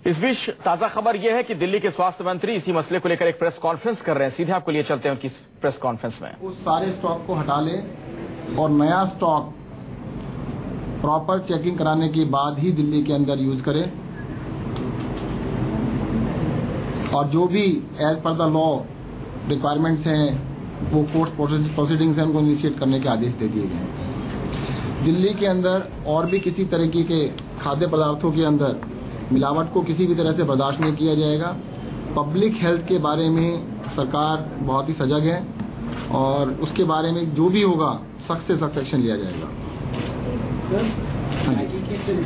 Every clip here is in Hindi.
इस बीच ताजा खबर यह है कि दिल्ली के स्वास्थ्य मंत्री इसी मसले को लेकर एक प्रेस कॉन्फ्रेंस कर रहे हैं। सीधे आपको लिए चलते हैं उनकी प्रेस कॉन्फ्रेंस में। उस सारे स्टॉक को हटा ले और नया स्टॉक प्रॉपर चेकिंग कराने के बाद ही दिल्ली के अंदर यूज करे और जो भी as per the law requirements हैं वो कोर्ट प्रोसीडिंग्स हैं उनको इनिशिएट करने के आदेश दे दिए गए हैं। दिल्ली के अंदर और भी किसी तरीके के खाद्य पदार्थों के अंदर मिलावट को किसी भी तरह से बर्दाश्त नहीं किया जाएगा। पब्लिक हेल्थ के बारे में सरकार बहुत ही सजग है और उसके बारे में जो भी होगा सख्त से सख्त एक्शन लिया जाएगा।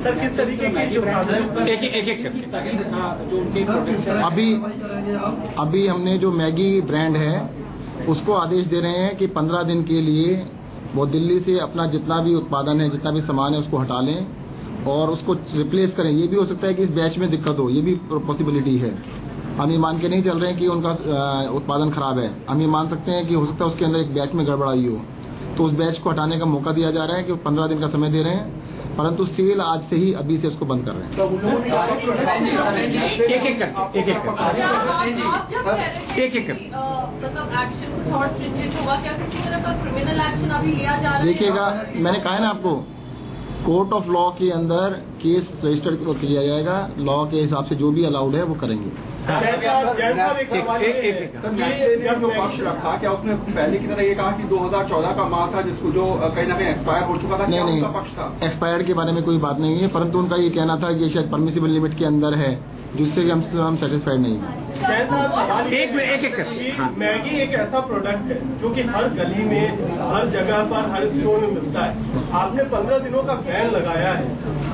सर किस तरीके की अभी हमने जो मैगी ब्रांड है उसको आदेश दे रहे हैं कि 15 दिन के लिए वो दिल्ली से अपना जितना भी उत्पादन है जितना भी सामान है उसको हटा लें और उसको रिप्लेस करें। ये भी हो सकता है कि इस बैच में दिक्कत हो, ये भी पॉसिबिलिटी है। हम ये मान के नहीं चल रहे हैं कि उनका उत्पादन खराब है। हम ये मान सकते हैं कि हो सकता है उसके अंदर एक बैच में गड़बड़ आई हो, तो उस बैच को हटाने का मौका दिया जा रहा है कि 15 दिन का समय दे रहे हैं, परंतु सेल आज से ही अभी से उसको बंद कर रहे हैं। देखिएगा, मैंने कहा है ना आपको, कोर्ट ऑफ लॉ के अंदर केस रजिस्टर किया जाएगा। लॉ के हिसाब से जो भी अलाउड है वो करेंगे। जो पक्ष रखा क्या उसने पहले की तरह ये कहा कि 2014 का माह था जिसको जो कहीं ना कहीं एक्सपायर हो चुका था? नहीं, पक्ष था एक्सपायर के बारे में कोई बात नहीं है, परंतु उनका ये कहना था कि शायद परमिसिबल लिमिट के अंदर है, जिससे हम सेटिस्फाइड नहीं है। मैगी एक ऐसा प्रोडक्ट है जो कि हर गली में, हर जगह पर, हर स्टोर में मिलता है। आपने 15 दिनों का बैन लगाया है,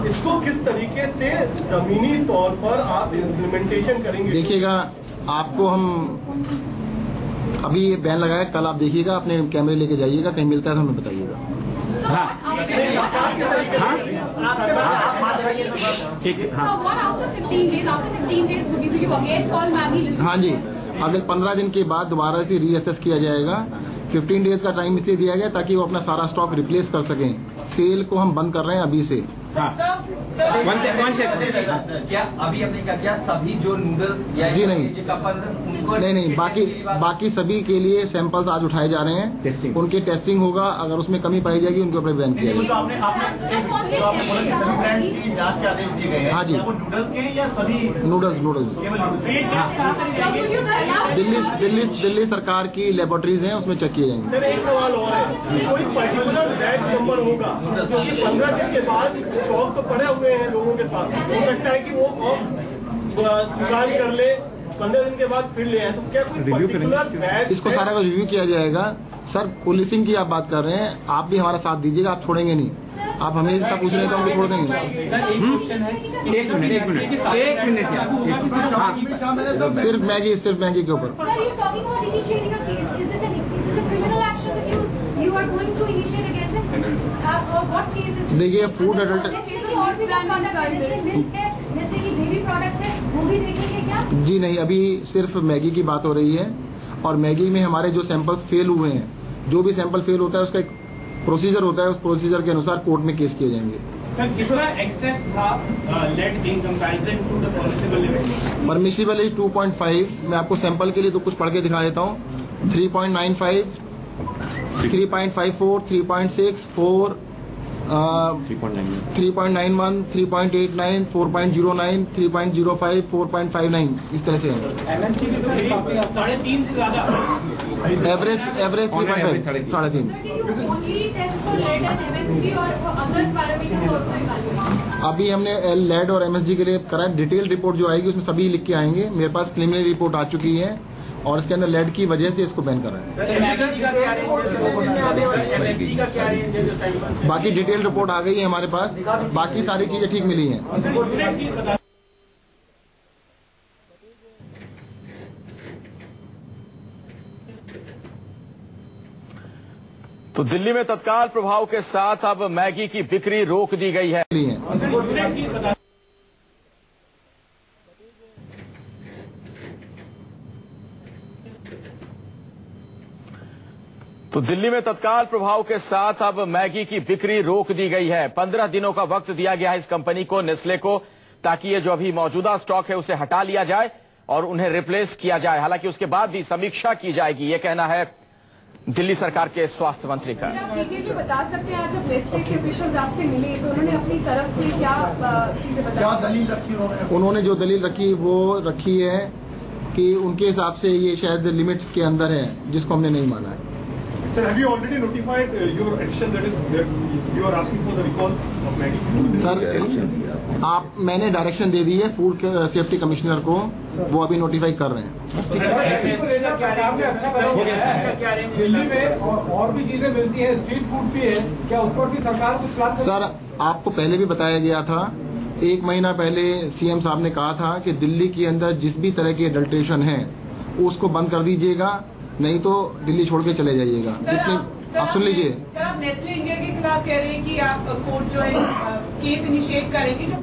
इसको किस तरीके से जमीनी तौर पर आप इम्प्लीमेंटेशन करेंगे? देखिएगा, आपको हम अभी ये बैन लगाया, कल आप देखिएगा, अपने कैमरे लेके जाइएगा, कहीं मिलता है तो हमें बताइएगा। हाँ जी, अगर 15 दिन के बाद दोबारा से रीअसेस किया जाएगा। 15 डेज का टाइम इसलिए दिया गया ताकि वो अपना सारा स्टॉक रिप्लेस कर सकें। सेल को हम बंद कर रहे हैं अभी से। क्या अभी आपने क्या सभी जो नूडल्स या जी नहीं, बाकी सभी के लिए सैंपल्स आज उठाए जा रहे हैं, उनकी टेस्टिंग होगा। अगर उसमें कमी पाई जाएगी उनके ऊपर बैन किया जाएगा। हाँ जी, नूडल्स दिल्ली सरकार की लेबोरेटरीज हैं, उसमें चेक किए जाएंगे। सर एक सवाल और है, कोई पर्टिकुलर बैच नंबर होगा क्योंकि 15 दिन के बाद स्टॉक तो पड़े हुए हैं लोगों के पास, हो सकता है कि वो जुगाड़ कर ले, 15 दिन के बाद फिर ले आए, तो क्या कोई पर्टिकुलर बैच? इसको सारा का रिव्यू किया जाएगा। सर, पुलिसिंग की आप बात कर रहे हैं, आप भी हमारा साथ दीजिएगा, आप छोड़ेंगे नहीं। आप हमें इतना पूछ रहे हैं तो हम छोड़ देंगे। एक मिनट सिर्फ मैगी के ऊपर। देखिए, फूड एडल्ट जी नहीं, अभी सिर्फ मैगी की बात हो रही है और मैगी में हमारे जो सैंपल्स फेल हुए हैं, जो भी सैंपल फेल होता है उसका एक प्रोसीजर होता है, उस प्रोसीजर के अनुसार कोर्ट में केस किए जाएंगे। कितना एक्सेस था lead in comparison to the permissible limit? Permissible is 2.5। मैं आपको सैंपल के लिए तो कुछ पढ़ के दिखा देता हूँ। 3.95, 3.54, 3.6, 4, 3.91, 3.89, 4.09, 3.05, 4.59, इस तरह से है। 3.5 से ज्यादा एवरेज 3.5, 3.5। अभी हमने लेड और एमएसजी के लिए करा। डिटेल रिपोर्ट जो आएगी उसमें सभी लिख के आएंगे। मेरे पास प्रिलिमिनरी रिपोर्ट आ चुकी है और इसके अंदर लेड की वजह से इसको बैन कर रहे हैं। बाकी डिटेल रिपोर्ट आ गई है हमारे पास, बाकी सारी चीजें ठीक मिली हैं। तो दिल्ली में तत्काल प्रभाव के साथ अब मैगी की बिक्री रोक दी गई है। तो दिल्ली में तत्काल प्रभाव के साथ अब मैगी की बिक्री रोक दी गई है। 15 दिनों का वक्त दिया गया है इस कंपनी को, नेस्ले को। ताकि ये जो अभी मौजूदा स्टॉक है उसे हटा लिया जाए और उन्हें रिप्लेस किया जाए। हालांकि उसके बाद भी समीक्षा की जाएगी, ये कहना है दिल्ली सरकार के स्वास्थ्य मंत्री का। जो बता सकते हैं, जब नेस्ले के ऑफिशियल्स आपसे मिले तो उन्होंने अपनी तरफ से क्या चीजें बताई? क्या दलील रखी? उन्होंने जो दलील रखी वो रखी है कि उनके हिसाब से ये शायद लिमिट्स के अंदर है, जिसको हमने नहीं माना है। Sir, have you already notified your action that is you are asking for the recall of Maggi? Sir, मैंने डायरेक्शन दे दी है फूड सेफ्टी कमिश्नर को, वो अभी नोटिफाई कर रहे हैं। दिल्ली में और भी चीजें मिलती हैं, स्ट्रीट फूड भी है, क्या उस पर भी सरकार कुछ प्लान? सर, आपको पहले भी बताया गया था, 1 महीना पहले सीएम साहब ने कहा था कि दिल्ली के अंदर जिस भी तरह की एडल्ट्रेशन है उसको बंद कर दीजिएगा, नहीं तो दिल्ली छोड़ के चले जाइएगा। आप सुन लीजिए। नेस्ले इंडिया के खिलाफ कह रहे हैं कि आप कोर्ट जो है केस इनिशिएट करेंगे जो